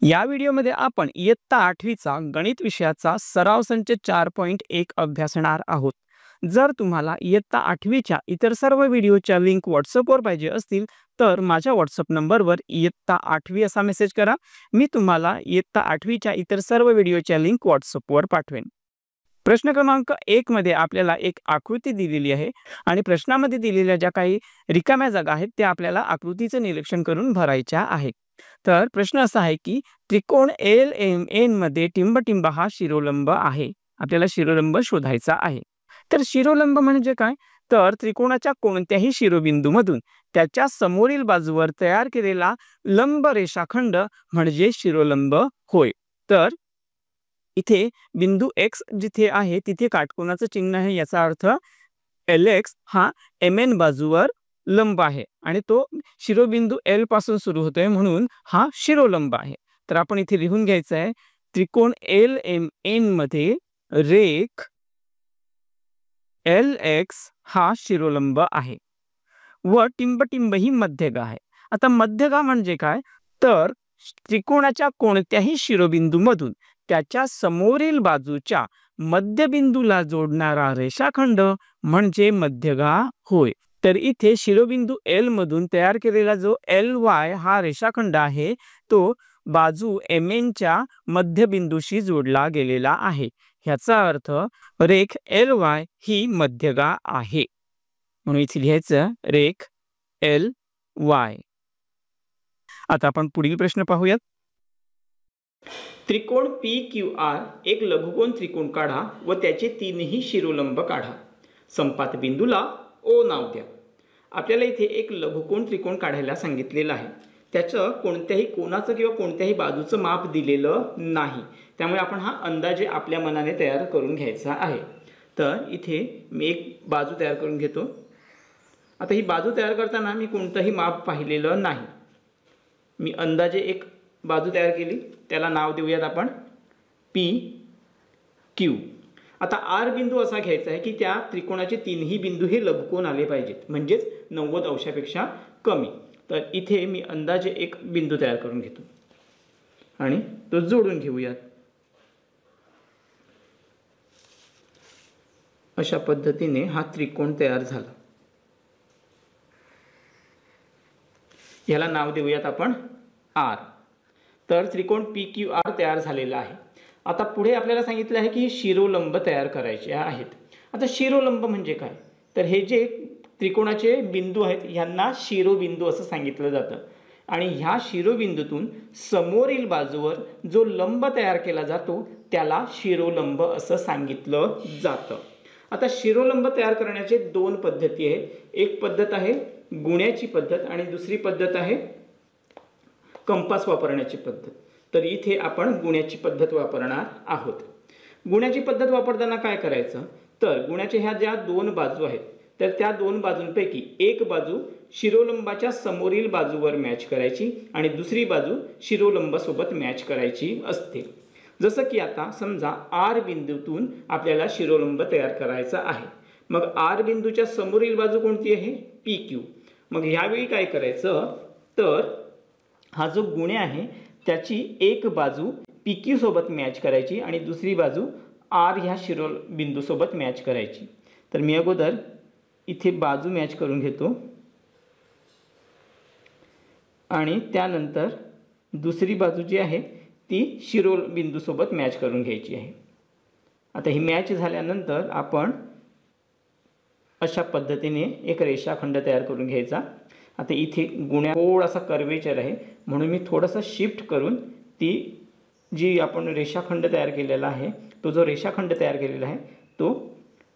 या व्हिडिओमध्ये आपण इयत्ता 8वीचा गणित विषयाचा सराव संच 4.1 अभ्यासणार आहोत। जर तुम्हाला इयत्ता 8वीच्या इतर सर्व व्हिडिओच्या लिंक व्हॉट्सअपवर पाहिजे असतील तर माझ्या व्हॉट्सअप नंबरवर इयत्ता 8वी असा मेसेज करा। मी तुम्हाला इयत्ता 8वीच्या इतर सर्व व्हिडिओच्या लिंक व्हॉट्सअपवर पाठवेन। प्रश्न क्रमांक 1 मध्ये आपल्याला एक आकृती दिलेली आहे आणि प्रश्नामध्ये दिलेल्या ज्या काही रिकाम्या जागा आहेत त्या आपल्याला आकृतीचे निरीक्षण करून भरायच्या आहेत। तर प्रश्न असा आहे की त्रिकोण LMN मध्ये टिंब हा शिरोलंब आहे। आपल्याला शिरोलंब शोधायचा आहे। तर शिरोलंब म्हणजे काय? तर त्रिकोणाच्या कोणत्याही शिरोबिंदूमधून त्याच्या समोरील बाजूवर तयार केलेला लंब रेषाखंड म्हणजे शिरोलंब होय। तर इथे बिंदू X जिथे आहे तिथे काटकोनाचं चिन्ह आहे, याचा अर्थ LX हा MN बाजूवर लंब आहे आणि तो शिरोबिंदू L पासून सुरू होतोय म्हणून हा शिरोलंब आहे। तर आपण इथे लिहून घ्यायचं आहे त्रिकोण LMN मध्ये रेख LX हा शिरोलंब आहे व टिंब ही मध्यगा आहे। आता मध्यगा म्हणजे काय? तर त्रिकोणाच्या कोणत्याही शिरोबिंदूमधून त्याच्या समोरील बाजूच्या मध्यबिंदूला जोडणारा रेषाखंड म्हणजे मध्यगा होय। तर इथे शिरोबिंदू L मधून तयार केलेला जो LY हा रेषाखंड आहे तो बाजू MN च्या मध्यबिंदूशी जोडला गेलेला आहे। ह्याचा अर्थ रेख LY ही मध्यगा आहे म्हणून इथे लिहायचं रेख LY। आता आपण पुढील प्रश्न पाहूयात। त्रिकोण PQR एक लघुकोन त्रिकोण काढा व त्याचे तीनही शिरोलंब काढा। संपात बिंदूला O नाव द्या। आपल्याला इथे एक लघुकोन त्रिकोण काढायला सांगितलेलं आहे। त्याचं कोणत्याही कोणाचं किंवा कोणत्याही बाजूचं माप दिलेलं नाही, त्यामुळे आपण हा अंदाजे आपल्या मनाने तयार करून घ्यायचा आहे। तर इथे मी एक बाजू तयार करून घेतो। आता ही बाजू तयार करताना मी कोणतंही माप पाहिलेलं नाही, मी अंदाजे एक बाजू तयार केली, त्याला नाव देऊयात आपण PQ। आता R बिंदू असा घ्यायचा आहे की त्या त्रिकोणाचे तीनही बिंदू हे लघुकोन आले पाहिजेत, म्हणजेच 90 अंशापेक्षा कमी। तर इथे मी अंदाजे एक बिंदू तयार करून घेतो आणि तो जोडून घेऊयात। अशा पद्धतीने हा त्रिकोण तयार झाला। याला नाव देऊयात आपण R। तर त्रिकोण PQR तयार झालेला आहे। आता पुढे आपल्याला सांगितलं आहे की शिरोलंब तयार करायचे आहेत। आता शिरोलंब म्हणजे काय? तर हे जे त्रिकोणाचे बिंदू आहेत यांना शिरोबिंदू असं सांगितलं जातं आणि ह्या शिरोबिंदूतून समोरील बाजूवर जो लंब तयार केला जातो त्याला शिरोलंब असं सांगितलं जातं। आता शिरोलंब तयार करण्याचे दोन पद्धती आहेत। एक पद्धत आहे गुण्याची पद्धत आणि दुसरी पद्धत आहे कंपास वापरण्याची पद्धत। तर इथे आपण गुण्याची पद्धत वापरणार आहोत। गुण्याची पद्धत वापरताना काय करायचं? तर गुण्याच्या ह्या ज्या दोन बाजू आहेत तर त्या दोन बाजूंपैकी एक बाजू शिरोलंबाच्या समोरील बाजूवर मॅच करायची आणि दुसरी बाजू शिरोलंबासोबत मॅच करायची असते। जसं की आता समजा R बिंदूतून आपल्याला शिरोलंब तयार करायचा आहे, मग R बिंदूच्या समोरील बाजू कोणती आहे? PQ। मग ह्यावेळी काय करायचं? तर हा जो गुण्य आहे त्याची एक बाजू PQ सोबत मॅच करायची आणि दुसरी बाजू R ह्या शिरोबिंदू सोबत मॅच करायची। तर मी अगोदर इथे बाजू मॅच करून घेतो आणि त्यानंतर दुसरी बाजू जी आहे ती शिरोबिंदू सोबत मॅच करून घ्यायची आहे। आता ही मॅच झाल्यानंतर आपण अशा पद्धतीने एक रेषाखंड तयार करून घ्यायचा। आता इथे गुण्या थोडासा कर्वेचर आहे म्हणून मी थोडंसं शिफ्ट करून ती जी आपण रेषाखंड तयार केलेला आहे तो जो रेषाखंड तयार केलेला आहे तो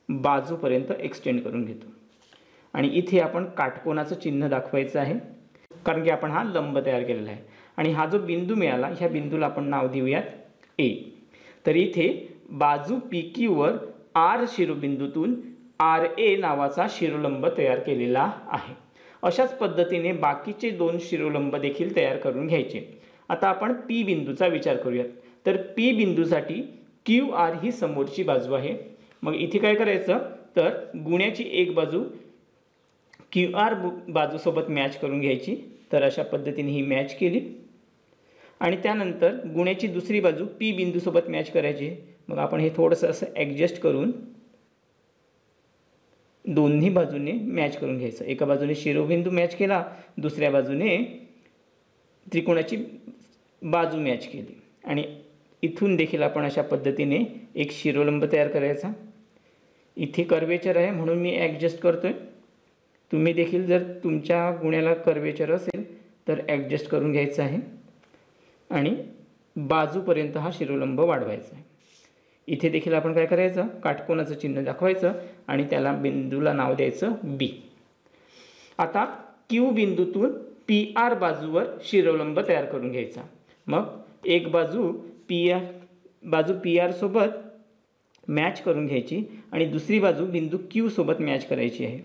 बाजूपर्यंत एक्सटेंड करून घेतो आणि इथे आपण काटकोनाचं चिन्ह दाखवायचं आहे कारण की आपण हा लंब तयार केलेला आहे आणि हा जो बिंदू मिळाला ह्या बिंदूला आपण नाव देऊयात A। तर इथे बाजू PQ वर R शिरोबिंदूतून RA नावाचा शिरोलंब तयार केलेला आहे। अशाच पद्धतीने बाकीचे दोन शिरोलंब देखील तयार करून घ्यायचे। आता आपण P बिंदूचा विचार करूयात। तर P बिंदूसाठी QR ही समोरची बाजू आहे। मग इथे काय करायचं? तर गुण्याची एक बाजू QR बाजूसोबत मॅच करून घ्यायची। तर अशा पद्धतीने ही मॅच केली आणि त्यानंतर गुण्याची दुसरी बाजू पी बिंदूसोबत मॅच करायची। मग आपण हे थोडंसं असं ॲडजस्ट करून दोन्ही बाजूने मॅच करून घ्यायचं। एका बाजूने शिरोबिंदू मॅच केला, दुसऱ्या बाजूने त्रिकोणाची बाजू मॅच केली आणि इथून देखील आपण अशा पद्धतीने एक शिरोलंब तयार करायचा। इथे कर्वेचर आहे म्हणून मी ॲडजस्ट करतोय। तुम्ही देखील जर तुमच्या गुण्याला कर्वेचर असेल तर ॲडजस्ट करून घ्यायचं आहे आणि बाजूपर्यंत हा शिरोलंब वाढवायचा आहे। इथे देखील आपण काय करायचं, काटकोनाचं चिन्ह दाखवायचं आणि त्याला बिंदूला नाव द्यायचं बी। आता क्यू बिंदूतून पी आर बाजूवर शिरोलंब तयार करून घ्यायचा। मग एक बाजू पी आर सोबत मॅच करून घ्यायची आणि दुसरी बाजू बिंदू क्यू सोबत मॅच करायची आहे।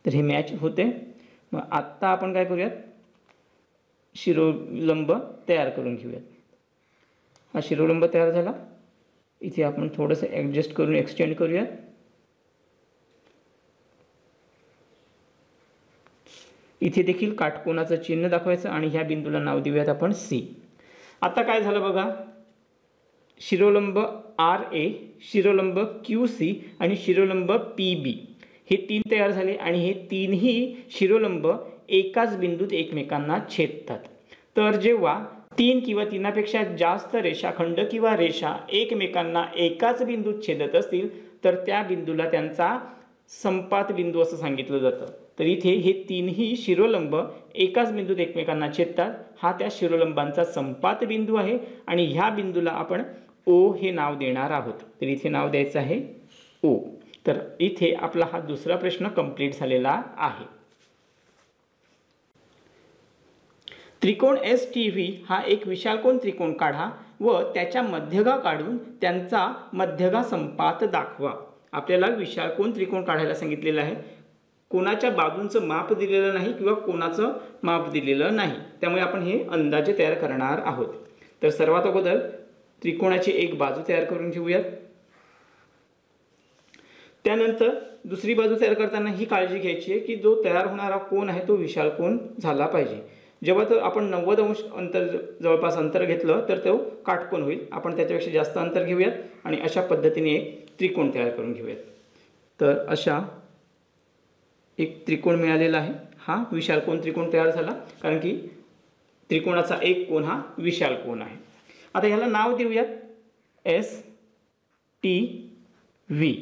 तर हे मॅच होते। मग आत्ता आपण काय करूयात, शिरोलंब तयार करून घेऊयात। हा शिरोलंब तयार झाला। इथे आपण थोडंसं ॲडजस्ट करून एक्सटेंड करूयात। इथे देखील काटकोनाचं चिन्ह दाखवायचं आणि ह्या बिंदूला नाव देऊयात आपण सी। आता काय झालं बघा, शिरोलंब आर ए, शिरोलंब क्यू सी आणि शिरोलंब पी बी हे तीन तयार झाले आणि हे तीनही शिरोलंब एकाच बिंदूत एकमेकांना छेदतात। तर जेव्हा तीन किंवा तीनापेक्षा जास्त रेषाखंड किंवा रेषा एकमेकांना एकाच बिंदूत छेदत असतील तर त्या बिंदूला त्यांचा संपात बिंदू असं सांगितलं जातं। तर इथे हे तीनही शिरोलंब एकाच बिंदूत एकमेकांना छेदतात। हा त्या शिरोलंबांचा संपात बिंदू आहे आणि ह्या बिंदूला आपण ओ हे नाव देणार आहोत। तर इथे नाव द्यायचं आहे ओ। तर इथे आपला हा दुसरा प्रश्न कंप्लीट झालेला आहे। त्रिकोण एस टी व्ही हा एक विशालकोन त्रिकोण काढा व त्याच्या मध्यगा काढून त्यांचा मध्यगा संपात दाखवा। आपल्याला विशालकोन त्रिकोण काढायला सांगितलेलं आहे। कोणाच्या बाजूंचं माप दिलेलं नाही किंवा कोणाचं माप दिलेलं नाही, त्यामुळे आपण हे अंदाजे तयार करणार आहोत। तर सर्वात अगोदर त्रिकोणाची एक बाजू तयार करून घेऊयात। त्यानंतर दुसरी बाजू तयार करताना ही काळजी घ्यायची आहे की जो तयार होणारा कोन आहे तो विशाल कोन झाला पाहिजे। जेव्हा तर आपण 90 अंश अंतर जवळपास अंतर घेतलं तर तो काटकोन होईल। आपण त्याच्यापेक्षा जास्त अंतर घेऊयात आणि अशा पद्धतीने एक त्रिकोण तयार करून घेऊयात। तर अशा एक त्रिकोण मिळालेला आहे। हा विशालकोन त्रिकोण तयार झाला कारण की त्रिकोणाचा एक कोन हा विशाल कोन आहे। आता ह्याला नाव देऊयात एस टी व्ही।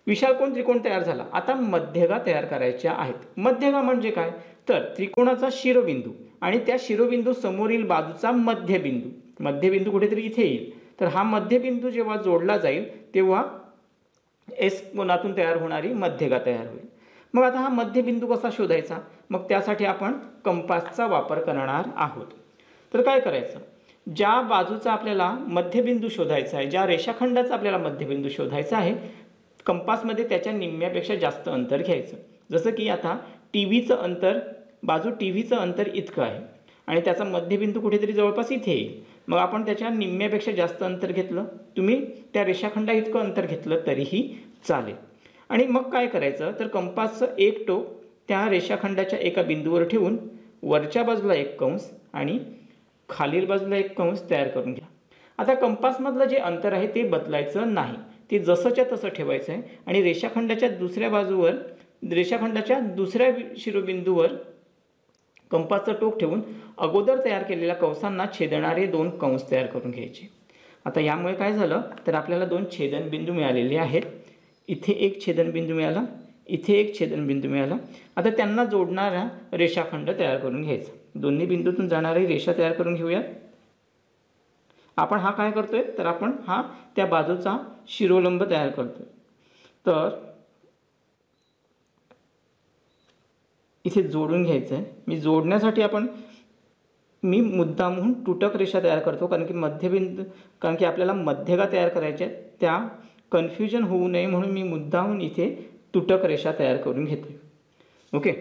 विशालकोन त्रिकोण तयार झाला। आता मध्यगा तयार करायच्या आहेत। मध्यगा म्हणजे काय, तर त्रिकोणाचा शिरोबिंदू आणि त्या शिरोबिंदू समोरील बाजूचा मध्यबिंदू, मध्यबिंदू कुठेतरी इथे येईल। तर हा मध्यबिंदू जेव्हा जोडला जाईल तेव्हा एस कोनातून तयार होणारी मध्यगा तयार होईल। मग आता हा मध्यबिंदू कसा शोधायचा, मग त्यासाठी आपण कंपासचा वापर करणार आहोत। तर काय करायचं, ज्या बाजूचा आपल्याला मध्यबिंदू शोधायचा आहे, ज्या रेषाखंडाचा आपल्याला मध्यबिंदू शोधायचा आहे, कंपासमध्ये त्याच्या निम्म्यापेक्षा जास्त अंतर घ्यायचं। जसं की आता टीव्हीचं अंतर, बाजू टीव्हीचं अंतर इतकं आहे आणि त्याचा मध्यबिंदू कुठेतरी जवळपास इथे येईल। मग आपण त्याच्या निम्म्यापेक्षा जास्त अंतर घेतलं, तुम्ही त्या रेषाखंडा इतकं अंतर घेतलं तरीही चालेल। आणि मग काय करायचं, तर कंपासचं एक टोक त्या रेषाखंडाच्या एका बिंदूवर ठेवून वरच्या बाजूला एक कंस आणि खालील बाजूला एक कंस तयार करून घ्या। आता कंपासमधलं जे अंतर आहे ते बदलायचं नाही, ते जसंच्या तसं ठेवायचं आहे आणि रेषाखंडाच्या दुसऱ्या बाजूवर, रेषाखंडाच्या दुसऱ्या शिरोबिंदूवर कंपासचं टोक ठेवून अगोदर तयार केलेल्या कंसांना छेदणारे दोन कंस तयार करून घ्यायचे। आता यामुळे काय झालं, तर आपल्याला दोन छेदनबिंदू मिळालेले आहेत। इथे एक छेदनबिंदू मिळाला, इथे एक छेदनबिंदू मिळाला। आता त्यांना जोडणारा रेषाखंड तयार करून घ्यायचा। दोन्ही बिंदूतून जाणारी रेषा तयार करून घेऊया। आपण हा काय करतोय, तर आपण हा त्या बाजूचा शिरोलंब तयार करतोय। तर इथे जोडून घ्यायचं आहे। मी जोडण्यासाठी मी मुद्दामहून तुटक रेषा तयार करतो कारण की आपल्याला मध्यगा तयार करायच्या आहेत, त्या कन्फ्युजन होऊ नये म्हणून मी मुद्दामहून इथे तुटक रेषा तयार करून घेतोय। ओके,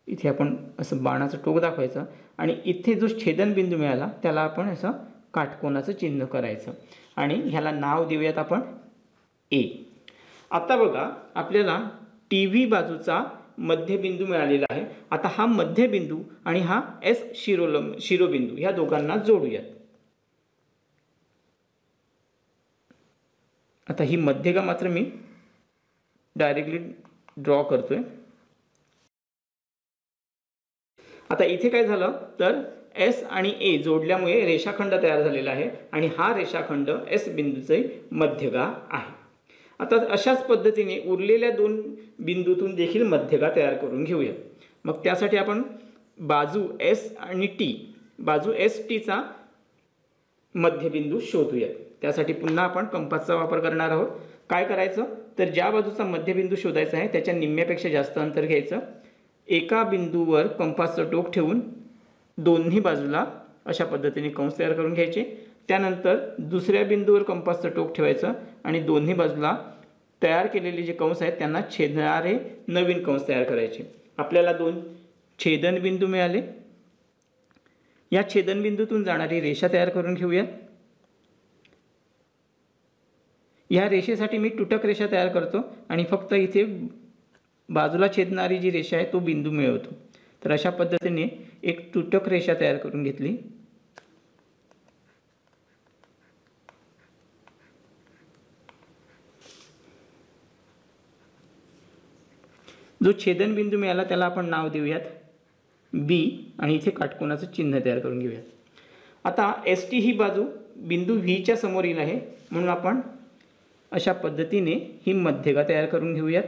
इथे आपण असं बाणाचं टोक दाखवायचं आणि इथे जो छेदनबिंदू मिळाला त्याला आपण असं काटकोनाचं चिन्ह करायचं आणि ह्याला नाव देऊयात आपण ए। आता बघा, आपल्याला टीव्ही बाजूचा मध्यबिंदू मिळालेला आहे। आता हा मध्यबिंदू आणि हा एस शिरोबिंदू ह्या दोघांना जोडूयात। आता ही मध्यगा मात्र मी डायरेक्टली ड्रॉ करतोय। आता इथे काय झालं तर एस आणि ए जोडल्यामुळे रेषाखंड तयार झालेला आहे आणि हा रेषाखंड एस बिंदूचे मध्यगा आहे। आता अशाच पद्धतीने उरलेल्या दोन बिंदूतून देखील मध्यगा तयार करून घेऊया। मग त्यासाठी आपण बाजू एस आणि टी, बाजू एस टीचा मध्यबिंदू शोधूया। त्यासाठी पुन्हा आपण कंपासचा वापर करणार आहोत। काय करायचं तर ज्या बाजूचा मध्यबिंदू शोधायचा आहे त्याच्या निम्म्यापेक्षा जास्त अंतर घ्यायचं। एका बिंदूवर कंपासचं टोक ठेवून दोन्ही बाजूला अशा पद्धतीने कंस तयार करून घ्यायचे। त्यानंतर दुसऱ्या बिंदूवर कंपासचं टोक ठेवायचं आणि दोन्ही बाजूला तयार केलेले जे कंस आहेत त्यांना छेदणारे नवीन कंस तयार करायचे। आपल्याला दोन छेदनबिंदू मिळाले। या छेदनबिंदूतून जाणारी रेषा तयार करून घेऊया। या रेषेसाठी मी तुटक रेषा तयार करतो आणि फक्त इथे बाजूला छेदणारी जी रेषा आहे तो बिंदू मिळवतो। तर अशा पद्धतीने एक तुटक रेषा तयार करून घेतली। जो छेदनबिंदू मिळाला त्याला आपण नाव देऊयात बी आणि इथे काटकोनाचं चिन्ह तयार करून घेऊयात। आता एस टी ही बाजू बिंदू व्हीच्या समोरील आहे म्हणून आपण अशा पद्धतीने ही मध्यगा तयार करून घेऊयात।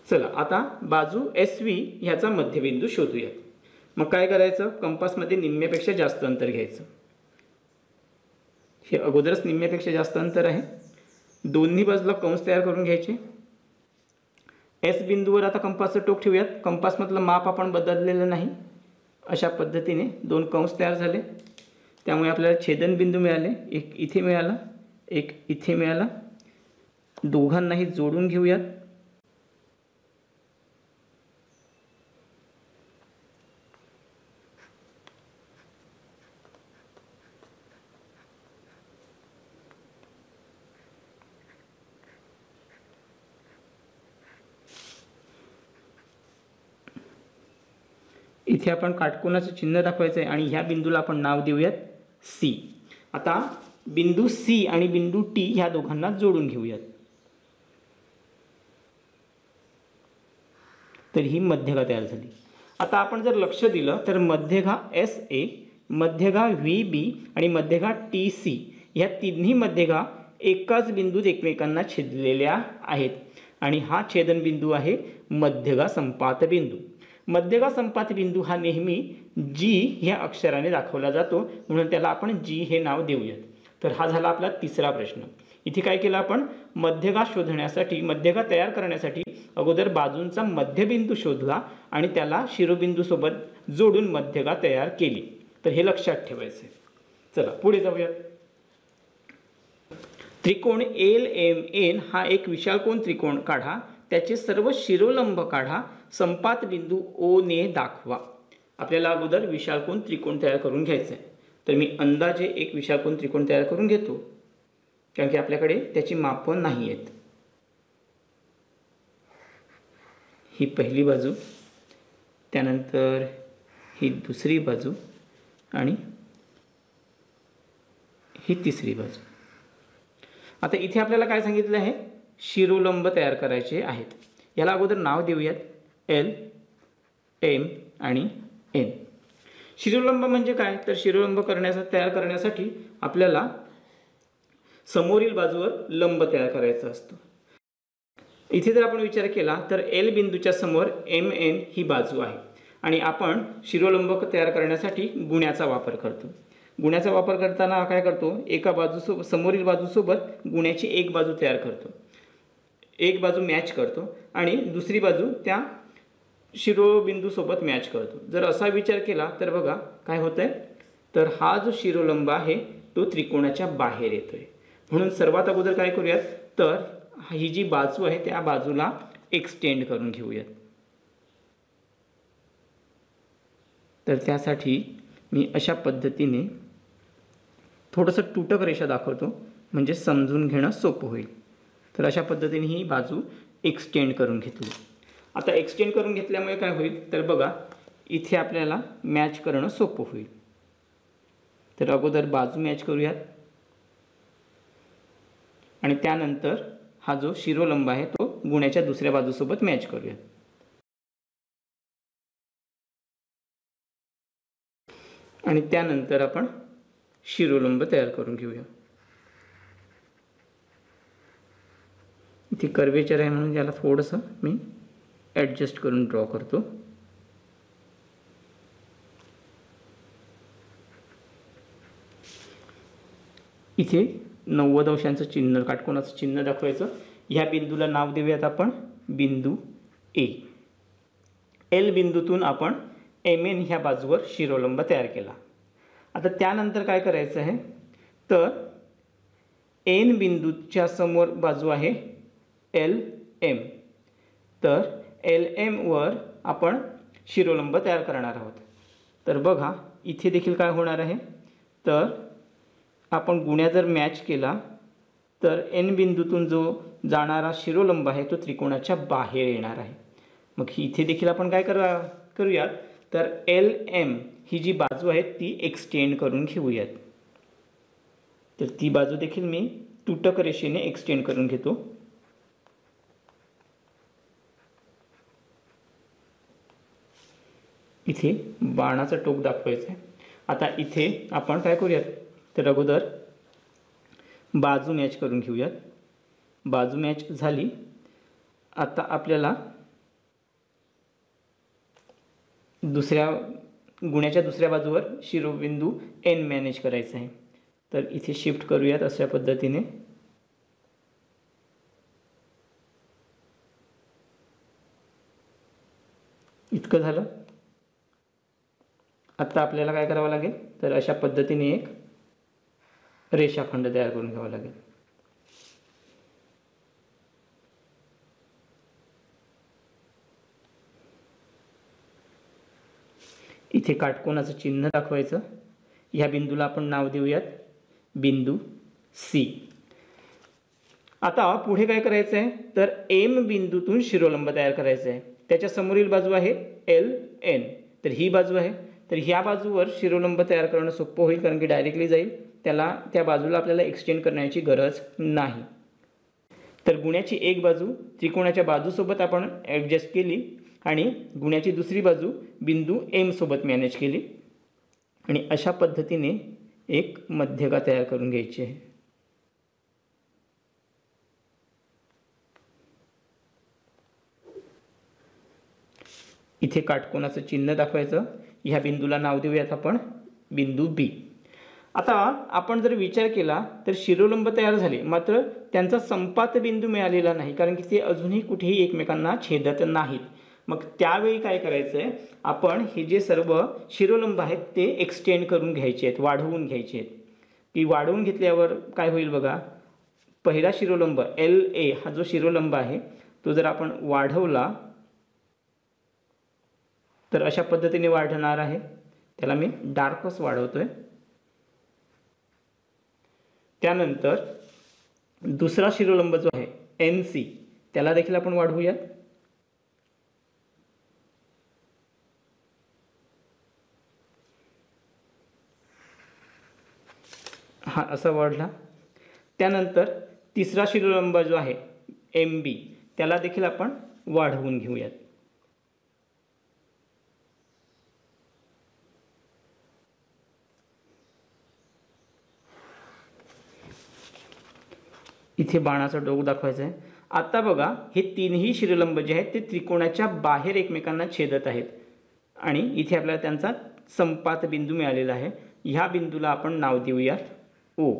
चला आता बाजू एस व्ही ह्याचा मध्यबिंदू शोधूयात। मग काय करायचं कंपासमध्ये निम्म्यापेक्षा जास्त अंतर घ्यायचं। हे अगोदरच निम्म्यापेक्षा जास्त अंतर आहे। दोन्ही बाजूला कंस तयार करून घ्यायचे। एस बिंदूवर आता कंपासचं टोक ठेवूयात। कंपासमधलं माप आपण बदललेलं नाही। अशा पद्धतीने दोन कंस तयार झाले। त्यामुळे आपल्याला छेदनबिंदू मिळाले। एक इथे मिळाला, एक इथे मिळाला। दोघांनाही जोडून घेऊयात। इथे आपण काटकोनाचं चिन्ह दाखवायचं आहे आणि ह्या बिंदूला आपण नाव देऊयात सी। आता बिंदू सी आणि बिंदू टी ह्या दोघांना जोडून घेऊयात। तर ही मध्यगा तयार झाली। आता आपण जर लक्ष दिलं तर मध्यगा एस ए, मध्यगा व्ही बी आणि मध्यगा टी सी ह्या तिन्ही मध्यगा एकाच बिंदूत एकमेकांना छेदलेल्या आहेत आणि हा छेदनबिंदू आहे मध्यगा संपात बिंदू। मध्यगा संपात बिंदू हा नेहमी जी ह्या अक्षराने दाखवला जातो म्हणून त्याला आपण जी हे नाव देऊयात। तर हा झाला आपला तिसरा प्रश्न। इथे काय केलं आपण मध्यगा शोधण्यासाठी, मध्यगा तयार करण्यासाठी अगोदर बाजूंचा मध्यबिंदू शोधला आणि त्याला शिरोबिंदू सोबत जोडून मध्यगा तयार केली। तर हे लक्षात ठेवायचे। चला पुढे जाऊयात। त्रिकोण एल एम एन हा एक विशालकोन त्रिकोण काढा। त्याचे सर्व शिरोलंब काढा। संपात बिंदू ओ ने दाखवा। आपल्याला अगोदर विशालकोन त्रिकोण तयार करून घ्यायचा आहे। तर मी अंदाजे एक विशालकोन त्रिकोण तयार करून घेतो कारण की आपल्याकडे त्याची मापं नाही आहेत। ही पहिली बाजू, त्यानंतर ही दुसरी बाजू आणि ही तिसरी बाजू। आता इथे आपल्याला काय सांगितलं आहे शिरोलंब तयार करायचे आहेत। याला अगोदर नाव देऊयात एल एम आणि एन। शिरोलंब म्हणजे काय तर शिरोलंब तयार करण्यासाठी आपल्याला समोरील बाजूवर लंब तयार करायचा असतो। इथे जर आपण विचार केला तर एल बिंदूच्या समोर एम एन ही बाजू आहे आणि आपण शिरोलंब तयार करण्यासाठी गुण्याचा वापर करतो। गुण्याचा वापर करताना काय करतो एका बाजूसोबत समोरील बाजूसोबत गुण्याची एक बाजू तयार करतो, एक बाजू मॅच करतो आणि दुसरी बाजू त्या शिरोबिंदू सोबत मॅच करतो। जर असा विचार केला तर बघा काय होतंय तर हा जो शिरोलंब आहे तो त्रिकोणाच्या बाहेर येतोय। म्हणून सर्वात अगोदर काय करूयात तर ही जी बाजू आहे त्या बाजूला एक्सटेंड करून घेऊयात। तर त्यासाठी मी अशा पद्धतीने थोडंसं तुटक रेषा दाखवतो म्हणजे समजून घेणं सोपं होईल। तर अशा पद्धतीने ही बाजू एक्सटेंड करून घेतली. आता एक्सटेंड करून घेतल्यामुळे काय होईल तर बघा इथे आपल्याला मॅच करणं सोपं होईल. तर अगोदर बाजू मॅच करूयात आणि त्यानंतर हा जो शिरोलंब आहे तो गुण्याच्या दुसऱ्या बाजूसोबत मॅच करूयात. आणि त्यानंतर आपण शिरोलंब तयार करून घेऊया. इथे कर्वेचर आहे म्हणून याला थोडंसं मी ॲडजस्ट करून ड्रॉ करतो. इथे 90 अंशांचं चिन्ह, काटकोनाचं चिन्ह दाखवायचं. ह्या बिंदूला नाव देऊयात आपण बिंदू ए. एल बिंदूतून आपण एम एन ह्या बाजूवर शिरोलंब तयार केला. आता त्यानंतर काय करायचं आहे तर एन बिंदूच्या समोर बाजू आहे एल एम. तर एल एमवर आपण शिरोलंब तयार करणार आहोत. तर बघा इथे देखील काय होणार आहे तर आपण गुण्या जर मॅच केला तर एन बिंदूतून जो जाणारा शिरोलंब आहे तो त्रिकोणाच्या बाहेर येणार आहे. मग इथे देखील आपण काय करूयात तर एल एम ही जी बाजू आहे ती एक्सटेंड करून घेऊयात. तर ती बाजू देखील मी तुटक रेषेने एक्सटेंड करून घेतो. इथे बाणाचं टोक दाखवायचं आहे. आता इथे आपण काय करूयात तर अगोदर बाजू मॅच करून घेऊयात. बाजू मॅच झाली. आता आपल्याला गुण्याच्या दुसऱ्या बाजूवर शिरोबिंदू एन मॅनेज करायचं आहे. तर इथे शिफ्ट करूयात अशा पद्धतीने. इतकं झालं. आता आपल्याला काय करावं लागेल तर अशा पद्धतीने एक रेषाखंड तयार करून घ्यावा लागेल. इथे काटकोनाचं चिन्ह दाखवायचं. ह्या बिंदूला आपण नाव देऊयात बिंदू सी. आता पुढे काय करायचं आहे तर एम बिंदूतून शिरोलंब तयार करायचं आहे. त्याच्या समोरील बाजू आहे एल एन. तर ही बाजू आहे. तर ह्या बाजूवर शिरोलंब तयार करणं सोपं होईल कारण की डायरेक्टली जाईल. त्या बाजूला आपल्याला एक्सटेंड करण्याची गरज नाही. तर गुण्याची एक बाजू त्रिकोणाच्या बाजूसोबत आपण ॲडजस्ट केली आणि गुण्याची दुसरी बाजू बिंदू एम सोबत मॅनेज केली आणि अशा पद्धतीने एक मध्यगा तयार करून घ्यायची आहे. इथे काटकोनाचं चिन्ह दाखवायचं. ह्या बिंदूला नाव देऊयात आपण बिंदू बी. आता आपण जर विचार केला तर शिरोलंब तयार झाले मात्र त्यांचा संपात बिंदू मिळालेला नाही कारण की ते अजूनही कुठेही एकमेकांना छेदत नाहीत. मग त्यावेळी काय करायचं आहे आपण हे जे सर्व शिरोलंब आहेत ते एक्सटेंड करून घ्यायचे आहेत, वाढवून घ्यायचे आहेत. की वाढवून घेतल्यावर काय होईल बघा. पहिला शिरोलंब एल ए हा जो शिरोलंब आहे तो जर आपण वाढवला तर अशा पद्धतीने वाढणार आहे. त्याला मी डार्कस वाढवतोय. त्यानंतर दुसरा शिरोलंब जो आहे एन सी त्याला देखील आपण वाढवूयात. हा असा वाढला. त्यानंतर तिसरा शिरोलंब जो आहे एम बी त्याला देखील आपण वाढवून घेऊयात. इथे बाणाचा डोक दाखवायचा आहे. आता बघा हे तीनही शिरोलंब जे आहेत ते त्रिकोणाच्या बाहेर एकमेकांना छेदत आहेत आणि इथे आपल्याला त्यांचा संपात बिंदू मिळालेला आहे. ह्या बिंदूला आपण नाव देऊयात ओ.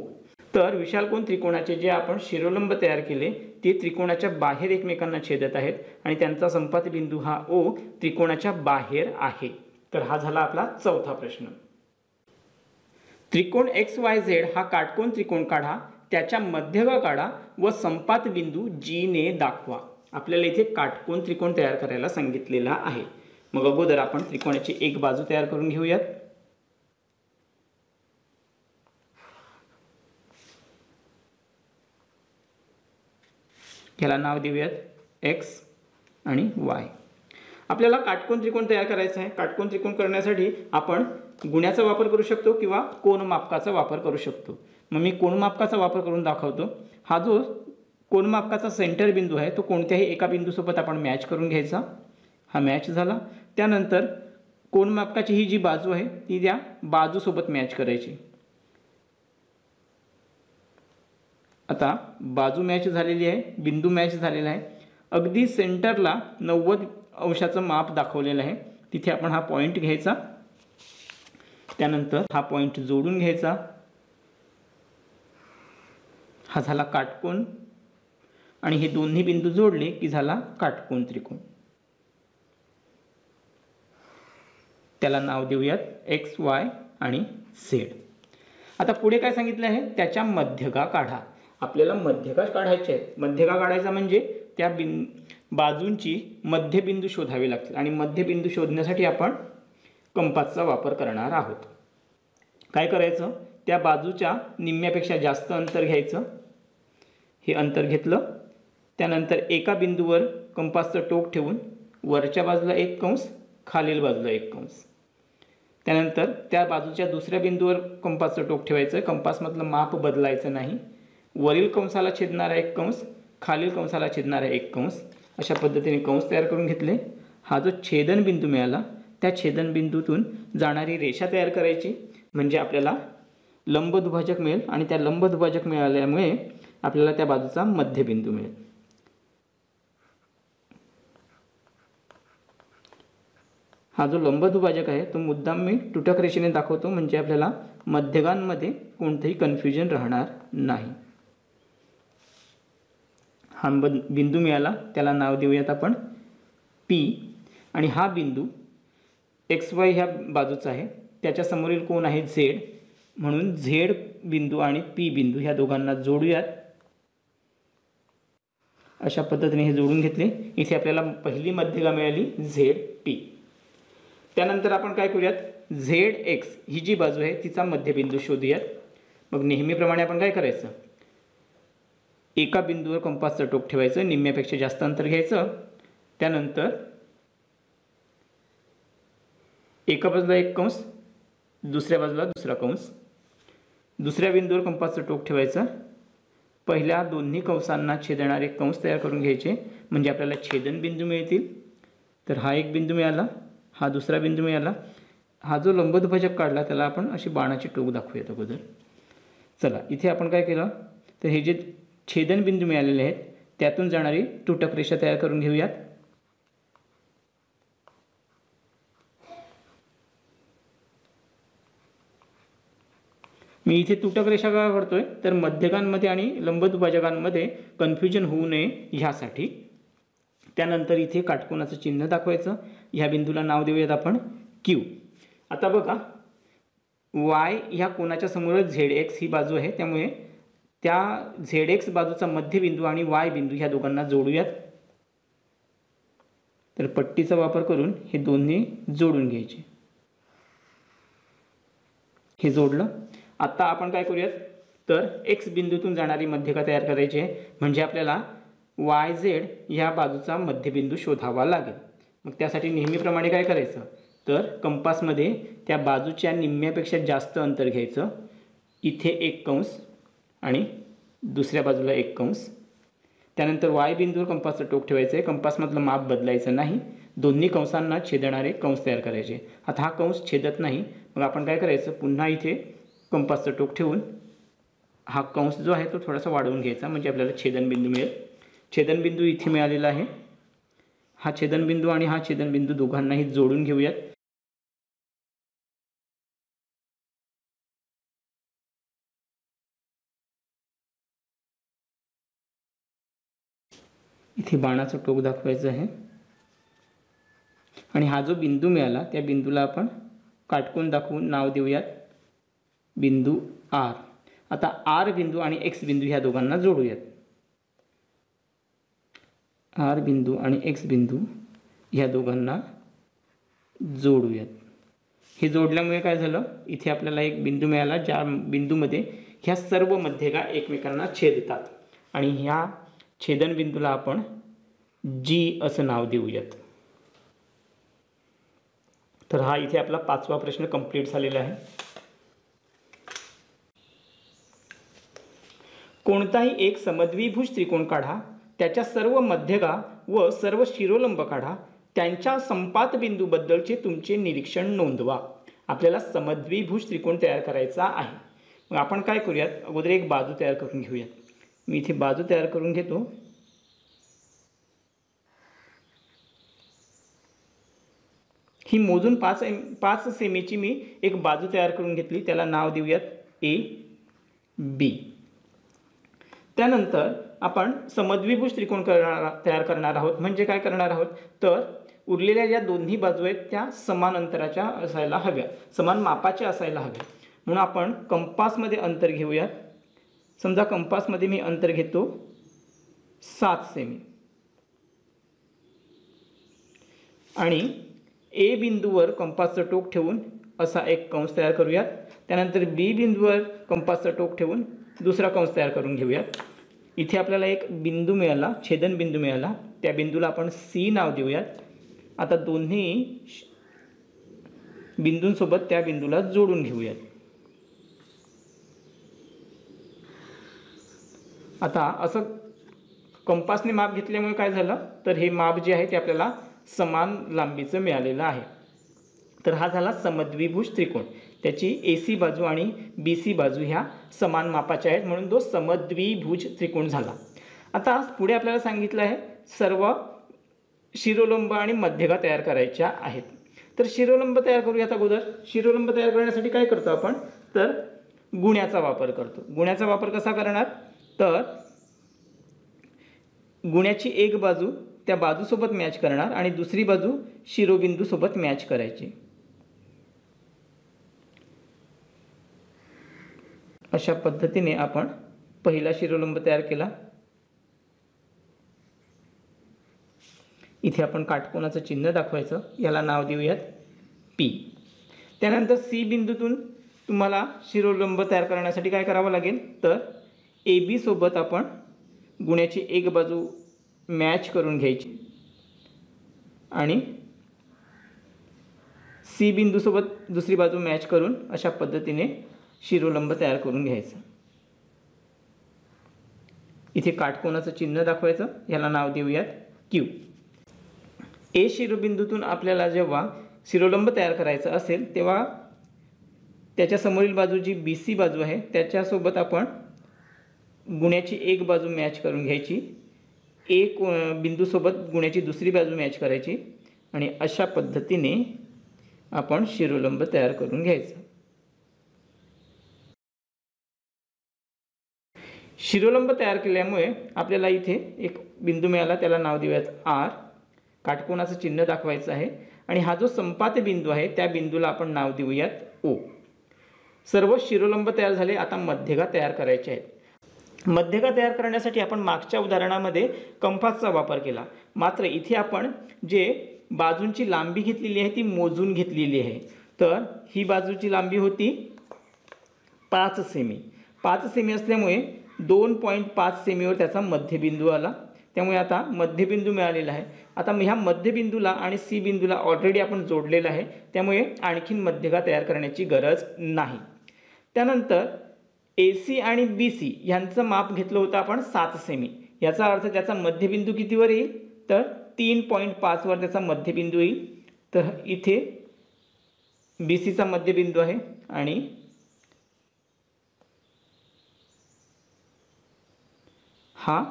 तर विशालकोन त्रिकोणाचे जे आपण शिरोलंब तयार केले ते त्रिकोणाच्या बाहेर एकमेकांना छेदत आहेत आणि त्यांचा संपात बिंदू हा ओ त्रिकोणाच्या बाहेर आहे. तर हा झाला आपला चौथा प्रश्न. त्रिकोण एक्स वाय झेड हा काटकोन त्रिकोण काढा, त्याच्या मध्यगा काढा व संपात बिंदू जी ने दाखवा. आपल्याला इथे काटकोन त्रिकोण तयार करायला सांगितलेला आहे. मग अगोदर आपण त्रिकोणाची एक बाजू तयार करून घेऊयात. ह्याला नाव देऊयात एक्स आणि वाय. आपल्याला काटकोन त्रिकोण तयार करायचा आहे. काटकोन त्रिकोण करण्यासाठी आपण गुण्याचा वापर करू शकतो किंवा कोनमापकाचा वापर करू शकतो. मग मी कोनमापकाचा वापर करून दाखवतो. हा जो कोनमापकाचा सेंटर बिंदू आहे तो कोणत्याही एका बिंदूसोबत आपण मॅच करून घ्यायचा. हा मॅच झाला. त्यानंतर कोनमापकाची ही जी बाजू आहे ती त्या बाजूसोबत मॅच करायची. आता बाजू मॅच झालेली आहे, बिंदू मॅच झालेला आहे. अगदी सेंटरला 90 अंशाचं माप दाखवलेलं आहे. तिथे आपण हा पॉईंट घ्यायचा. त्यानंतर हा पॉईंट जोडून घ्यायचा. हा झाला काटकोन आणि हे दोन्ही बिंदू जोडले की झाला काटकोन त्रिकोण. त्याला नाव देऊयात एक्स वाय आणि झेड. आता पुढे काय सांगितलं आहे, त्याच्या मध्यगा काढा. आपल्याला मध्यगा काढायचे आहेत. मध्यगा काढायचा म्हणजे त्या बाजूंची मध्यबिंदू शोधावे लागतील आणि मध्यबिंदू शोधण्यासाठी आपण कंपासचा वापर करणार आहोत. काय करायचं, त्या बाजूच्या निम्म्यापेक्षा जास्त अंतर घ्यायचं. हे अंतर घेतलं. त्यानंतर एका बिंदूवर कंपासचं टोक ठेवून वरच्या बाजूला एक कंस, खालील बाजूला एक कंस. त्यानंतर त्या बाजूच्या दुसऱ्या बिंदूवर कंपासचं टोक ठेवायचं. कंपासमधलं माप बदलायचं नाही. वरील कंसाला छेदणारा एक कंस, खालील कंसाला छेदणारा एक कंस, अशा पद्धतीने कंस तयार करून घेतले. हा जो छेदनबिंदू मिळाला त्या छेदनबिंदूतून जाणारी रेषा तयार करायची म्हणजे आपल्याला लंबदुभाजक मिळेल आणि त्या लंबदुभाजक मिळाल्यामुळे आपल्याला त्या बाजूचा मध्यबिंदू मिळेल. हा जो लंबदुभाजक आहे तो मुद्दाम मी तुटक रेषेने दाखवतो म्हणजे आपल्याला मध्यगांमध्ये कोणतेही कन्फ्युजन राहणार नाही. हा बिंदू मिळाला, त्याला नाव देऊयात आपण पी. आणि हा बिंदू एक्स वाय ह्या बाजूचा आहे. त्याच्या समोरील कोण आहे झेड, म्हणून झेड बिंदू आणि पी बिंदू ह्या दोघांना जोडूयात. अशा पद्धतीने हे जोडून घेतले. इथे आपल्याला पहिली मध्यगा मिळाली झेड पी. त्यानंतर आपण काय करूयात, झेड एक्स ही जी बाजू आहे तिचा मध्यबिंदू शोधूयात. मग नेहमीप्रमाणे आपण काय करायचं, एका बिंदूवर कंपासचं टोक ठेवायचं, निम्म्यापेक्षा जास्त अंतर घ्यायचं. त्यानंतर एका बाजूला एक कंस, दुसऱ्या बाजूला दुसरा कंस. दुसऱ्या बिंदूवर कंपासचं टोक ठेवायचं. पहिल्या दोन्ही कंसांना छेदणारे कंस तयार करून घ्यायचे म्हणजे आपल्याला छेदनबिंदू मिळतील. तर हा एक बिंदू मिळाला, हा दुसरा बिंदू मिळाला. हा जो लंबदुभाजक काढला त्याला आपण अशी बाणाची टोक दाखवूयात अगोदर. चला, इथे आपण काय केलं तर हे जे छेदनबिंदू मिळालेले आहेत त्यातून जाणारी तुटक रेषा तयार करून घेऊयात. मी इथे तुटक रेषा का काढतोय तर मध्यगांमध्ये आणि लंबदुभाजकांमध्ये कन्फ्युजन होऊ नये ह्यासाठी. त्यानंतर इथे काटकोनाचं चिन्ह दाखवायचं. ह्या बिंदूला नाव देऊयात आपण क्यू. आता बघा, वाय ह्या कोनाच्या समोर झेड एक्स ही बाजू आहे त्यामुळे त्या झेड एक्स बाजूचा मध्यबिंदू आणि वाय बिंदू ह्या दोघांना जोडूयात. तर पट्टीचा वापर करून हे दोन्ही जोडून घ्यायचे. हे जोडलं. आता आपण काय करूयात तर एक्स बिंदूतून जाणारी मध्यगा तयार करायची आहे म्हणजे आपल्याला वाय झेड ह्या बाजूचा मध्यबिंदू शोधावा लागेल. मग त्यासाठी नेहमीप्रमाणे काय करायचं तर कंपासमध्ये त्या बाजूच्या निम्म्यापेक्षा जास्त अंतर घ्यायचं. इथे एक कंस आणि दुसऱ्या बाजूला एक कंस. त्यानंतर वाय बिंदूवर कंपासचं टोक ठेवायचं आहे. कंपासमधलं माप बदलायचं नाही. दोन्ही कंसांना छेदणारे कंस तयार करायचे. आता हा कंस छेदत नाही मग आपण काय करायचं, पुन्हा इथे कंपासचं टोक ठेवून हा कंस जो आहे तो थोडासा वाढवून घ्यायचा म्हणजे आपल्याला छेदनबिंदू मिळेल. छेदनबिंदू इथे मिळालेला आहे. हा छेदनबिंदू आणि हा छेदनबिंदू दोघांनाही जोडून घेऊयात. इथे बाणाचं टोक दाखवायचं आहे आणि हा जो बिंदू मिळाला त्या बिंदूला आपण काटकोन दाखवून नाव देऊयात बिंदू आर. आता आर बिंदू आणि एक्स बिंदू ह्या दोघांना जोडूयात. आर बिंदू आणि एक्स बिंदू ह्या दोघांना जोडूयात. हे जोडल्यामुळे काय झालं, इथे आपल्याला एक बिंदू मिळाला ज्या बिंदूमध्ये ह्या सर्व मध्यगा एकमेकांना छेदतात आणि ह्या छेदनबिंदूला आपण जी असं नाव देऊयात. तर हा इथे आपला 5वा प्रश्न कंप्लीट झालेला आहे. कोणताही एक समद्विभुज त्रिकोण काढा, त्याच्या सर्व मध्यगा व सर्व शिरोलंब काढा, त्यांच्या संपात बिंदूबद्दलचे तुमचे निरीक्षण नोंदवा. आपल्याला समद्विभुज त्रिकोण तयार करायचा आहे. मग आपण काय करूयात, अगोदर एक बाजू तयार करून घेऊयात. मी इथे बाजू तयार करून घेतो. ही मोजून 5 सेमीची मी एक बाजू तयार करून घेतली. त्याला नाव देऊयात AB. त्यानंतर आपण समद्विभुज त्रिकोण तयार करणार आहोत. म्हणजे काय करणार आहोत, तर उरलेल्या ज्या दोन्ही बाजू आहेत त्या समान अंतराच्या असायला हव्या, समान मापाच्या असायला हव्या. म्हणून आपण कंपासमध्ये अंतर घेऊयात. समजा कंपासमध्ये मी अंतर घेतो 7 सेमी आणि ए बिंदूवर कंपासचं टोक ठेवून असा एक कंस तयार करूयात. त्यानंतर बी बिंदूवर कंपासचं टोक ठेवून दुसरा कंस तयार करून घेऊयात. इथे आपल्याला एक बिंदू मिळाला, छेदनबिंदू मिळाला. त्या बिंदूला आपण C नाव देऊयात. आता दोन्ही बिंदूंसोबत त्या बिंदूला जोडून घेऊयात. आता असं कंपासने माप घेतल्यामुळे काय झालं, तर हे माप जे आहे ते आपल्याला समान लांबीचं मिळालेलं आहे. तर हा झाला समद्विभुज त्रिकोण. त्याची AC बाजू आणि BC बाजू ह्या समान मापाच्या आहेत, म्हणून तो समद्विभुज त्रिकोण झाला. आता पुढे आपल्याला सांगितलं आहे सर्व शिरोलंब आणि मध्यगा तयार करायच्या आहेत. तर शिरोलंब तयार करूयात. अगोदर शिरोलंब तयार करण्यासाठी काय करतो आपण, तर गुण्याचा वापर करतो. गुण्याचा वापर कसा करणार, तर गुण्याची एक बाजू त्या बाजूसोबत मॅच करणार आणि दुसरी बाजू शिरोबिंदूसोबत मॅच करायची. अशा पद्धतीने आपण पहिला शिरोलंब तयार केला. इथे आपण काटकोनाचं चिन्ह दाखवायचं, याला नाव देऊयात P. त्यानंतर C बिंदूतून तुम्हाला शिरोलंब तयार करण्यासाठी काय करावं लागेल, तर AB सोबत आपण गुण्याची एक बाजू मॅच करून घ्यायची आणि C बिंदूसोबत दुसरी बाजू मॅच करून अशा पद्धतीने शिरोलंब तयार करून घ्यायचं. इथे काटकोनाचं चिन्ह दाखवायचं, याला नाव देऊयात Q. A शिरोबिंदूतून आपल्याला जेव्हा शिरोलंब तयार करायचं असेल तेव्हा त्याच्या समोरील बाजू जी BC बाजू आहे त्याच्यासोबत आपण गुण्याची एक बाजू मॅच करून घ्यायची, एक बिंदूसोबत गुण्याची दुसरी बाजू मॅच करायची आणि अशा पद्धतीने आपण शिरोलंब तयार करून घ्यायचं. शिरोलंब तयार केल्यामुळे आपल्याला इथे एक बिंदू मिळाला, त्याला नाव देऊयात R. काटकोनाचं चिन्ह दाखवायचं आहे आणि हा जो संपात बिंदू आहे त्या बिंदूला आपण नाव देऊयात O. सर्व शिरोलंब तयार झाले. आता मध्यगा तयार करायचे आहेत. मध्यगा तयार करण्यासाठी आपण मागच्या उदाहरणामध्ये कंपासचा वापर केला, मात्र इथे आपण जे बाजूंची लांबी घेतलेली आहे ती मोजून घेतलेली आहे. तर ही बाजूची लांबी होती 5 सेमी. 5 सेमी असल्यामुळे 2.5 सेमीवर त्याचा मध्यबिंदू आला. त्यामुळे आता मध्यबिंदू मिळालेला आहे. आता ह्या मध्यबिंदूला आणि C बिंदूला ऑलरेडी आपण जोडलेलं आहे, त्यामुळे आणखीन मध्यगा तयार करण्याची गरज नाही. त्यानंतर AC आणि BC यांचं माप घेतलं होतं आपण 7 सेमी. याचा अर्थ त्याचा मध्यबिंदू कितीवर येईल, तर 3.5 वर त्याचा मध्यबिंदू येईल. तर इथे BCचा मध्यबिंदू आहे आणि हा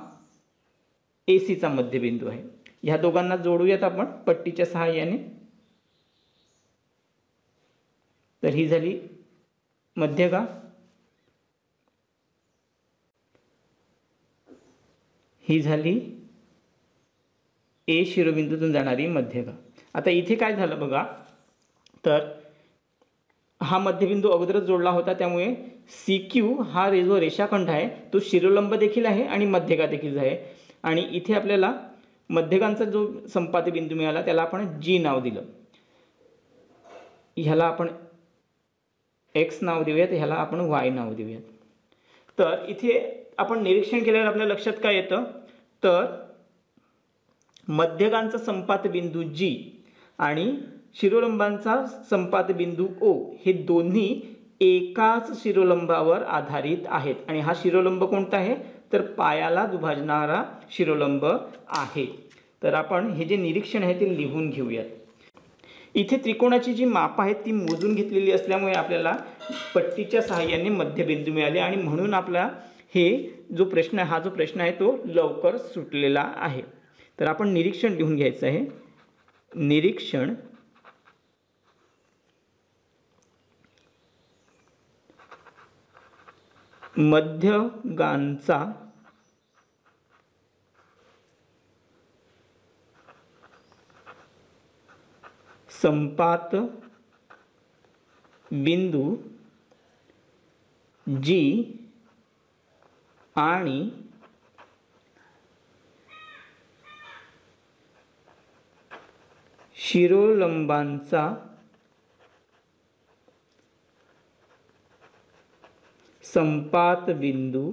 ACचा मध्यबिंदू आहे. ह्या दोघांना जोडूयात आपण पट्टीच्या सहाय्याने. तर ही झाली मध्यगा. ही झाली A शिरोबिंदूतून जाणारी मध्यगा. आता इथे काय झालं बघा, तर हा मध्यबिंदू अगोदरच जोडला होता, त्यामुळे CQ हा जो रेषाखंड आहे तो शिरोलंब देखील आहे आणि मध्यगा देखील आहे. आणि इथे आपल्याला मध्यगांचा जो संपाती बिंदू मिळाला त्याला आपण G नाव दिलं. ह्याला आपण X नाव देऊयात, ह्याला आपण Y नाव देऊयात. तर इथे आपण निरीक्षण केल्यावर आपल्या लक्षात काय येतं, तर मध्यकांचा संपात बिंदू जी आणि शिरोलंबांचा संपात बिंदू ओ हे दोन्ही एकाच शिरोलंबावर आधारित आहेत आणि हा शिरोलंब कोणता आहे तर पायाला दुभाजणारा शिरोलंब आहे। तर आपण हे जे निरीक्षण आहे ते लिहून घेऊयात। इथे त्रिकोणाची जी माप आहेत ती मोजून घेतलेली असल्यामुळे आपल्याला पट्टीच्या सहाय्याने मध्यबिंदू मिळाले आणि म्हणून आपला हे जो प्रश्न आहे तो लवकर सुटलेला आहे। तर आपण निरीक्षण लिहून घ्यायचं आहे। निरीक्षण मध्यगांचा संपात बिंदू जी आणि शिरोलंबांचा संपात बिंदू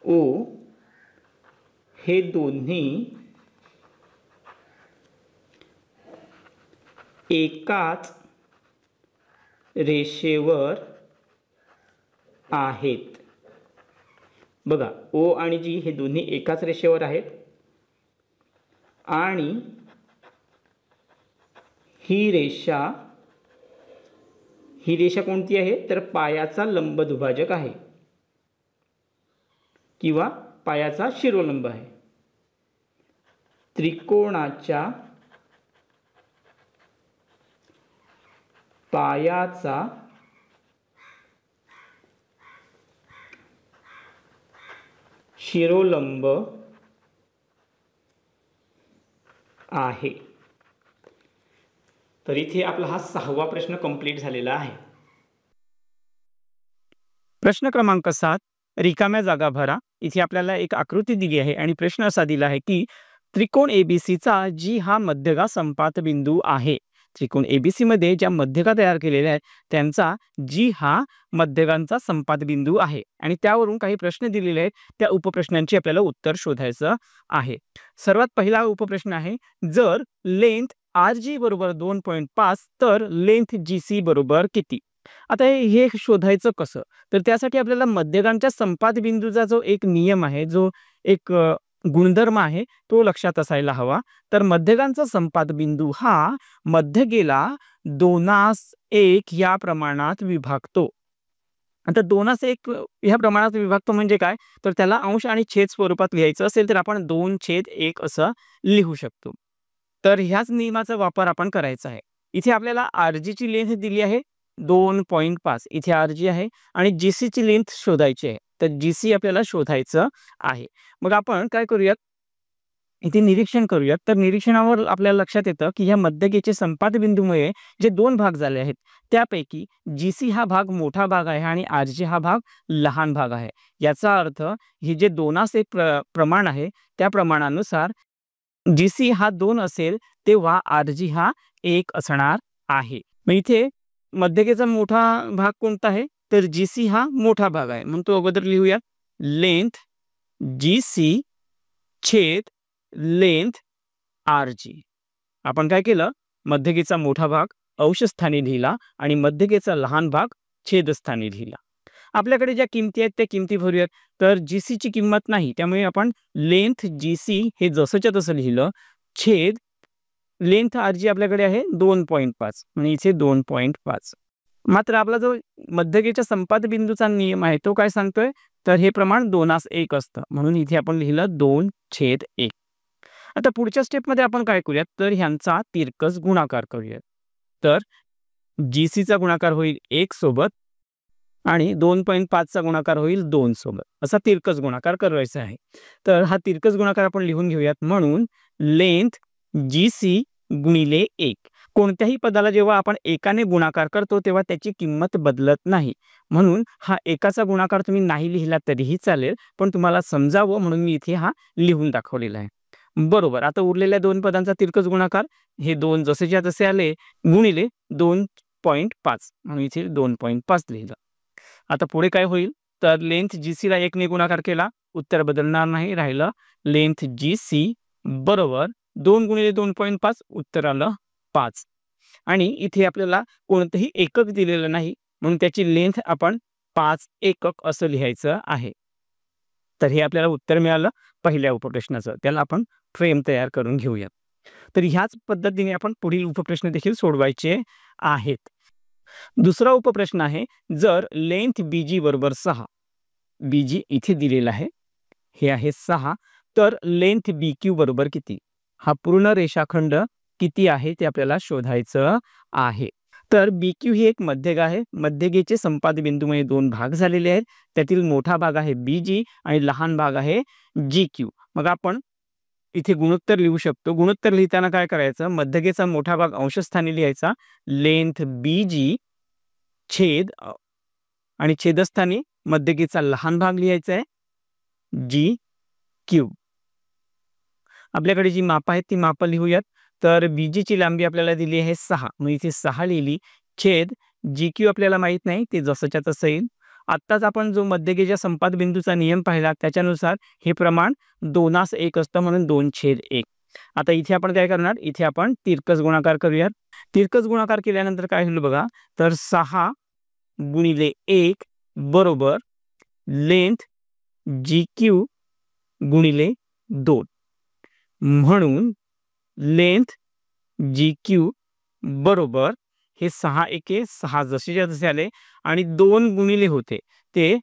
ओ हे दोन्ही एकाच रेषेवर आहेत। बघा ओ आणि जी हे दोन्ही एकाच रेषेवर आहेत आणि ही रेषा कोणती आहे तर पायाचा लंब दुभाजक आहे किंवा पायाचा शिरोलंब आहे। त्रिकोणाच्या पायाचा शिरोलंब आहे। तर इथे आपला हा 6वा प्रश्न कंप्लीट झालेला आहे। प्रश्न क्रमांक 7 रिकाम्या जागा भरा। इथे आपल्याला एक आकृती दिली आहे आणि प्रश्न असा दिला आहे की त्रिकोण एबीसीचा जी हा मध्यगा संपात बिंदू आहे। त्रिकोण एबीसी मध्ये ज्या मध्यगा तयार केलेल्या आहेत त्यांचा जी हा मध्यगांचा संपात बिंदू आहे आणि त्यावरून काही प्रश्न दिलेले आहेत। त्या उपप्रश्नांची आपल्याला उत्तर शोधायचं आहे। सर्वात पहिला उपप्रश्न आहे जर लेंथ RG बरोबर 2.5 तर लेंथ GC बरोबर किती। आता हे शोधायचं कसं तर त्यासाठी आपल्याला मध्यगांच्या संपात बिंदूचा जो एक नियम आहे जो एक गुणधर्म आहे तो लक्षात असायला हवा। तर मध्यगांचा संपात बिंदू हा मध्यगेला 2:1 या प्रमाणात विभागतो। आता 2:1 ह्या प्रमाणात विभागतो म्हणजे काय तर त्याला अंश आणि छेद स्वरूपात लिहायचं असेल तर आपण 2/1 असं लिहू शकतो। तर ह्याच नियमाचा वापर आपण करायचा आहे। इथे आपल्याला RG ची लेंथ दिली आहे 2.5 इथे RG आहे आणि GC ची लेंथ शोधायची आहे। तर GC आपल्याला शोधायचं आहे। मग आपण काय करूयात इथे निरीक्षण करूयात। तर निरीक्षणावर आपल्याला लक्षात येतं की ह्या मध्यगेचे संपात बिंदूमुळे जे दोन भाग झाले आहेत त्यापैकी GC हा भाग मोठा भाग आहे आणि RG हा भाग लहान भाग आहे। याचा अर्थ हे जे 2:1 प्रमाण आहे त्या प्रमाणानुसार GC हा 2 असेल तेव्हा RG हा 1 असणार आहे। मग इथे मध्यगेचा मोठा भाग कोणता आहे तर GC हा मोठा भाग आहे म्हणून तो अगोदर लिहूया लेंथ GC छेद लेंथ RG। आपण काय केलं मध्यगेचा मोठा भाग अंशस्थानी लिहिला आणि मध्यगेचा लहान भाग छेदस्थानी लिहिला। आपल्याकडे ज्या किमती आहेत त्या किमती भरूयात। तर GC ची किंमत नाही त्यामुळे आपण लेंथ GC हे जसंच्या तसं लिहिलं छेद लेंथ RG आपल्याकडे आहे 2.5 म्हणजे इथे 2.5। मात्र आपला जो मध्यगेच्या संपात बिंदूचा नियम आहे तो काय सांगतोय तर हे प्रमाण 2:1 असतं म्हणून इथे आपण लिहिलं 2/1। आता पुढच्या स्टेप मध्ये आपण काय करूयात तर ह्यांचा तिरकस गुणाकार करूयात। तर GC चा गुणाकार होईल 1 सोबत आणि 2.5 चा गुणाकार होईल 2 सोबत असा तिरकस गुणाकार करायचा आहे। तर हा तिरकस गुणाकार आपण लिहून घेऊयात म्हणून लेंथ GC गुणिले 1। कोणत्याही पदाला जेव्हा आपण एकाने गुणाकार करतो तेव्हा त्याची किंमत बदलत नाही म्हणून हा एकाचा गुणाकार तुम्ही नाही लिहिला तरीही चालेल पण तुम्हाला समजावं म्हणून मी इथे हा लिहून दाखवलेला आहे। बरोबर आता उरलेल्या दोन पदांचा तिरकस गुणाकार हे 2 जसेच्या तसे आले गुणिले 2.5 म्हणून इथे 2.5 लिहिलं। आता पुढे काय होईल तर लेंथ GC ला 1 ने गुणाकार केला उत्तर बदलणार नाही, राहिलं लेंथ GC बरोबर 2 गुणिले 2.5 उत्तर आलं 5. आणि इथे आपल्याला कोणतंही एकक दिलेलं नाही म्हणून त्याची लेंथ आपण 5 एकक असं लिहायचं आहे. तर हे आपल्याला उत्तर मिळालं पहिल्या उपप्रश्नाचं. त्याला आपण फ्रेम तयार करून घेऊया. तर ह्याच पद्धतीने आपण पुढील उपप्रश्न देखील सोडवायचे आहेत. दुसरा उपप्रश्न आहे, जर लेंथ BG बरोबर 6, BG इथे दिलेला आहे, हे आहे 6, तर लेंथ BQ बरोबर किती? हा पूर्ण रेषाखंड किती आहे ते आपल्याला शोधायचं आहे. तर BQ ही एक मध्यक आहे. मध्यकेचे संपाद बिंदूमध्ये 2 भाग झालेले आहेत. त्यातील मोठा भाग आहे BG आणि लहान भाग आहे GQ. मग आपण इथे गुणोत्तर लिहू शकतो. गुणोत्तर लिहिताना काय करायचं, मध्यकेचा मोठा भाग अंशस्थानी लिहायचा, लेंथ BG छेद आणि छेदस्थानी मध्यकेचा लहान भाग लिहायचा आहे GQ. आपल्याकडे जी माप आहेत ती माप लिहूयात. तर BG ची लांबी आपल्याला दिली आहे 6, मग इथे 6 लिहिली, छेद GQ आपल्याला माहित नाही, ते जसंच्या तसं येईल. आत्ताच आपण जो मध्यकेच्या संपाद बिंदूचा नियम पाहिला त्याच्यानुसार हे प्रमाण 2:1 असतं म्हणून 2/1. आता इथे आपण काय करणार, इथे आपण तिरकस गुणाकार करूयात. तिरकस गुणाकार केल्यानंतर काय होईल बघा, तर 6 गुणिले 1 बरोबर लेंथ GQ गुणिले 2, म्हणून लेंथ GQ बरोबर हे 6 एके 6 जसेच्या तसे आले आणि 2 गुणिले होते ते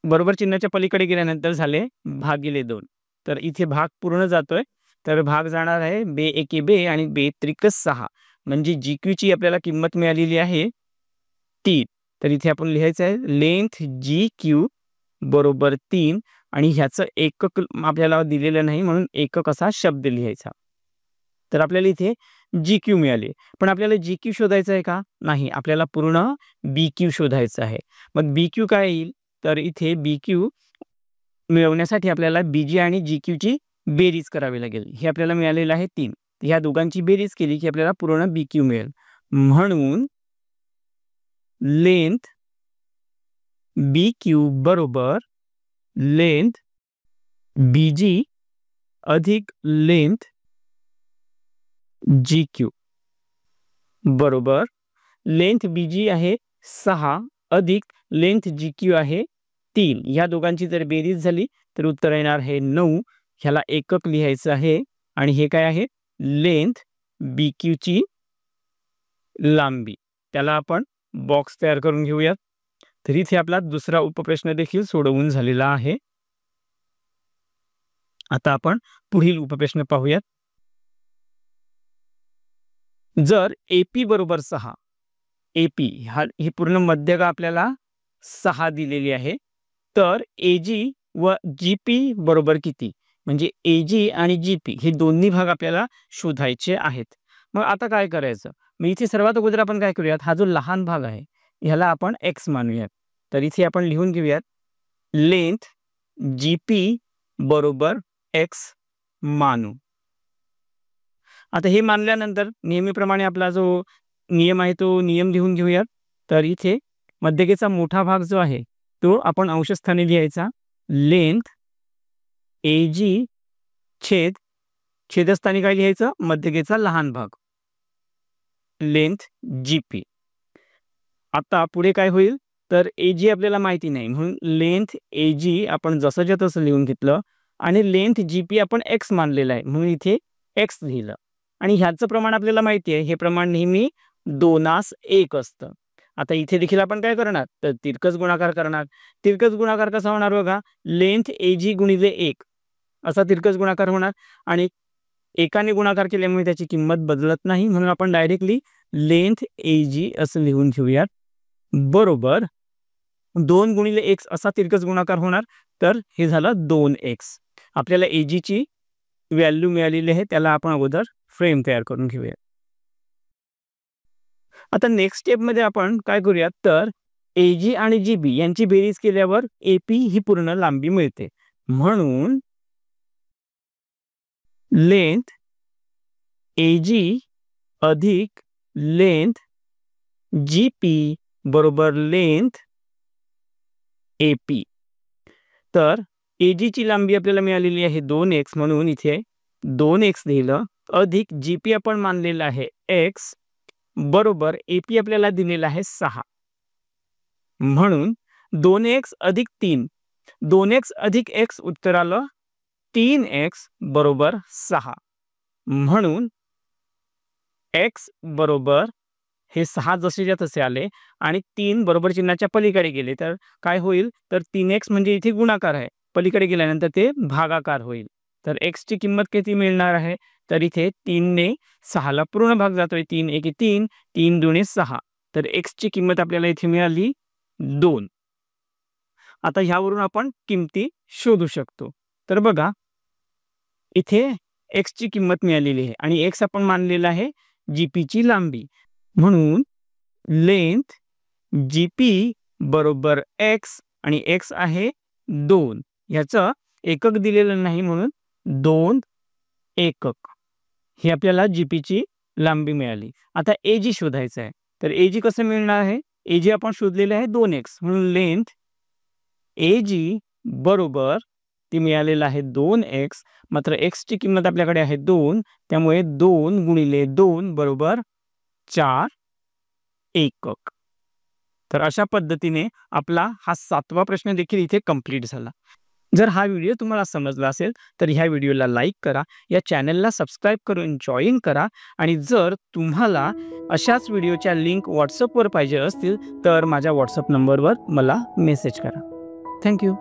बरोबर चिन्हाच्या पलीकडे गेल्यानंतर झाले भागिले 2. तर इथे भाग पूर्ण जातोय, तर भाग जाणार आहे बे एके बे आणि बे त्रिकस 6, म्हणजे GQ ची आपल्याला किंमत मिळालेली आहे 3. तर इथे आपण लिहायचं आहे लेंथ GQ बरोबर 3 आणि ह्याचं एकक आपल्याला दिलेलं नाही म्हणून एकक असा शब्द लिहायचा. तर आपल्याला इथे GQ मिळाले, पण आपल्याला GQ शोधायचं आहे का? नाही, आपल्याला पूर्ण BQ शोधायचं आहे. मग BQ काय येईल, तर इथे BQ मिळवण्यासाठी आपल्याला BG आणि GQ ची बेरीज करावी लागेल. हे आपल्याला मिळालेलं आहे 3. ह्या दोघांची बेरीज केली की आपल्याला पूर्ण BQ मिळेल. म्हणून लेंथ BQ बरोबर लेंथ BG अधिक लेंथ GQ बरोबर लेंथ BG आहे 6 अधिक लेंथ GQ आहे 3. या दोघांची जर बेरीज झाली तर उत्तर येणार आहे 9. ह्याला एकक लिहायचं आहे आणि हे काय आहे, लेंथ BQ ची लांबी. त्याला आपण बॉक्स तयार करून घेऊयात. तर इथे आपला दुसरा उपप्रश्न देखील सोडवून झालेला आहे. आता आपण पुढील उपप्रश्न पाहूयात. जर AP बरोबर 6, AP ही पूर्ण मध्यक आपल्याला 6 दिलेली आहे, तर AG व GP बरोबर किती? म्हणजे AG आणि GP हे दोन्ही भाग आपल्याला शोधायचे आहेत. मग आता काय करायचं, मग इथे सर्वात अगोदर आपण काय करूयात, हा जो लहान भाग आहे ह्याला आपण X मानूयात. तर इथे आपण लिहून घेऊयात लेंथ GP बरोबर X मानू. आता हे मानल्यानंतर नेहमीप्रमाणे आपला जो नियम आहे तो नियम लिहून घेऊयात. तर इथे मध्यकेचा मोठा भाग जो आहे तो आपण अंशस्थानी लिहायचा, लेंथ AG छेद छेदस्थानी काय लिहायचं, मध्यकेचा लहान भाग लेंथ GP. आता पुढे काय होईल, तर AG आपल्याला माहिती नाही म्हणून लेंथ AG आपण जसंच्या तसं लिहून घेतलं आणि लेंथ GP आपण X मानलेला आहे म्हणून इथे X लिहिलं. आणि ह्याचं प्रमाण आपल्याला माहिती आहे, हे प्रमाण नेहमी 2:1 असतं. आता इथे देखील आपण काय करणार, तर तिरकस गुणाकार करणार. तिरकस गुणाकार कसा होणार बघा, लेंथ AG गुणिले 1 असा तिरकस गुणाकार होणार आणि एकाने गुणाकार केल्यामुळे त्याची किंमत बदलत नाही म्हणून आपण डायरेक्टली लेंथ AG असं लिहून घेऊयात बरोबर 2 गुणिले x असा तिरकस गुणाकार होणार, तर हे झालं 2x. आपल्याला AG ची व्हॅल्यू मिळालेली आहे, त्याला आपण अगोदर फ्रेम तयार करून घेऊया. आता नेक्स्ट स्टेप मध्ये आपण काय करूयात, तर AG आणि GB यांची बेरीज केल्यावर AP ही पूर्ण लांबी मिळते. म्हणून लेंथ AG अधिक लेंथ GP बरोबर लेंथ AP. तर AGची लांबी आपल्याला मिळालेली आहे 2x, म्हणून इथे 2x लिहिलं, अधिक GP आपण मानलेला आहे x, बरोबर AP आपल्याला दिलेला आहे 6, म्हणून 2x अधिक 3, 2x अधिक x उत्तर आलं 3x बरोबर 6, म्हणून x बरोबर हे 6 जसेच्या तसे आले आणि 3 बरोबर चिन्हाच्या पलीकडे गेले तर काय होईल, तर 3x म्हणजे इथे गुणाकार आहे, पलीकडे गेल्यानंतर ते भागाकार होईल. तर x ची किंमत किती मिळणार आहे, तर इथे 3 ने 6 ला पूर्ण भाग जातोय, 3 एके 3, 3 दुणे 6, तर x ची किंमत आपल्याला इथे मिळाली 2. आता ह्यावरून आपण किमती शोधू शकतो. तर बघा इथे x ची किंमत मिळालेली आहे आणि x आपण मानलेला आहे GP ची लांबी, म्हणून लेंथ GP बरोबर x आणि x आहे 2, ह्याचं एकक दिलेलं नाही म्हणून 2 एकक, ही आपल्याला GP ची लांबी मिळाली. आता AG शोधायचं आहे, तर AG कसं मिळणार आहे, AG आपण शोधलेलं आहे 2x, म्हणून लेंथ AG बरोबर ती मिळालेलं आहे 2x, मात्र x ची किंमत आपल्याकडे आहे 2, त्यामुळे 2 गुणिले 2 बरोबर 4 एकक. तर अशा पद्धतीने आपला हा 7वा प्रश्न देखील इथे कंप्लीट झाला. जर हा व्हिडिओ तुम्हाला समजला असेल तर ह्या व्हिडिओला लाईक करा, या चॅनलला सबस्क्राईब करून जॉईन करा आणि जर तुम्हाला अशाच व्हिडिओच्या लिंक व्हॉट्सअपवर पाहिजे असतील तर माझ्या व्हॉट्सअप नंबरवर मला मेसेज करा. थँक्यू.